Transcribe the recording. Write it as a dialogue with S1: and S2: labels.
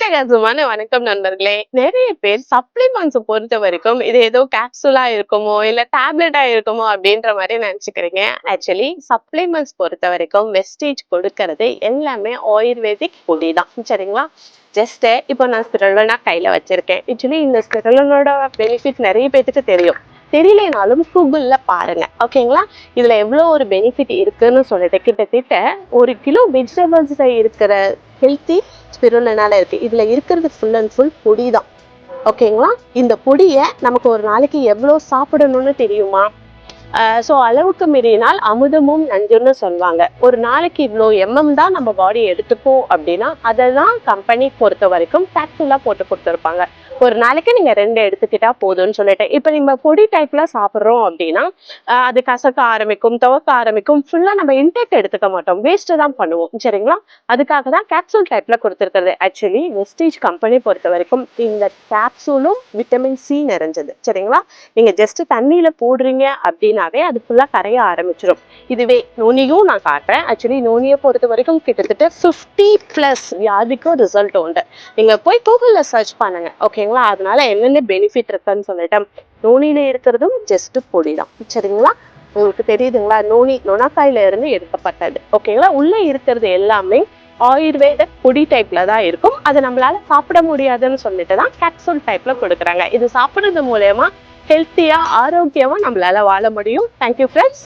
S1: அட்டகாசமான வணக்கம் நண்பர்களே. நிறைய பேர் சப்ளிமெண்ட்ஸ் பொறுத்த வரைக்கும் இது ஏதோ கேப்சூலா இருக்குமோ இல்ல டேப்லெட்டா இருக்குமோ அப்படின்ற மாதிரி நினைச்சுக்கிறீங்க. ஆக்சுவலி சப்ளிமெண்ட்ஸ் பொறுத்த வரைக்கும் வெஸ்டேஜ் கொடுக்கறது எல்லாமே ஆயுர்வேதிக் பொடி தான். சரிங்களா? ஜஸ்ட் இப்போ நான் ஸ்பிருலினா கையில வச்சிருக்கேன். ஆக்சுவலி இந்த ஸ்பிருலினோட பெனிஃபிட் நிறைய பேருக்கு தெரியும். தெரியலனாலும் கூகுள்ல பாருங்க. ஓகேங்களா? இதுல எவ்வளவு ஒரு பெனிஃபிட் இருக்குன்னு சொல்லிட்டு கிட்டத்தட்ட 1 கிலோ வெஜிடபிள்ஸ்ல இருக்கிற ஹெல்த்தி ஸ்பிருலினால இருக்கு. இதுல இருக்கிறது ஃபுல் அண்ட் ஃபுல் பொடி தான். ஓகேங்களா? இந்த பொடியை நமக்கு ஒரு நாளைக்கு எவ்வளவு சாப்பிடணும்னு தெரியுமா? ஸோ அளவுக்கு மீறினால் அமுதமும் நஞ்சுன்னு சொல்லுவாங்க. ஒரு நாளைக்கு இவ்வளோ தான் நம்ம பாடி எடுத்துக்கும் அப்படின்னா அதை தான் கம்பெனி பொறுத்த வரைக்கும் கேப்சூலா போட்டு கொடுத்துருப்பாங்க. ஒரு நாளைக்கு நீங்க 2 எடுத்துக்கிட்டா போதும்னு சொல்லிட்டு இப்ப நம்ம பொடி டைப்ல சாப்பிட்றோம் அப்படின்னா அது கசக்க ஆரம்பிக்கும், துவக்க ஆரம்பிக்கும். ஃபுல்லா நம்ம இன்டேக் எடுத்துக்க மாட்டோம், வேஸ்ட் தான் பண்ணுவோம். சரிங்களா? அதுக்காக தான் கேப்சூல் டைப்ல கொடுத்துருக்கிறது. ஆக்சுவலி வெஸ்டேஜ் கம்பெனி பொறுத்த வரைக்கும் இந்த கேப்சூலும் விட்டமின் சி நிறைஞ்சது. சரிங்களா? நீங்க ஜஸ்ட் தண்ணியில போடுறீங்க அப்படின்னாவே அது ஃபுல்லா கரைய ஆரம்பிச்சிடும். இதுவே நுனியும் நான் காட்டுறேன். ஆக்சுவலி நுனியை பொறுத்த வரைக்கும் கிட்டத்தட்ட 50+ வியாதிக்கும் ரிசல்ட் உண்டு. நீங்க போய் கூகுள்ல சர்ச் பண்ணுங்க. ஓகேங்களா? அதனால என்னென்ன பெனிஃபிட் இருக்குன்னு சொல்லிட்டு நுனியில இருக்கிறதும் ஜஸ்ட் பொடி தான். சரிங்களா? உங்களுக்கு தெரியுதுங்களா? நுணக்காயில இருந்து எடுக்கப்பட்டது. ஓகேங்களா? உள்ள இருக்கிறது எல்லாமே ஆயுர்வேத பொடி டைப்ல தான் இருக்கும். அதை நம்மளால சாப்பிட முடியாதுன்னு சொல்லிட்டு தான் கேப்சூல் டைப்ல கொடுக்குறாங்க. இது சாப்பிடுறது மூலயமா ஹெல்த்தியா ஆரோக்கியமா நம்மளால வாழ முடியும். Thank you friends.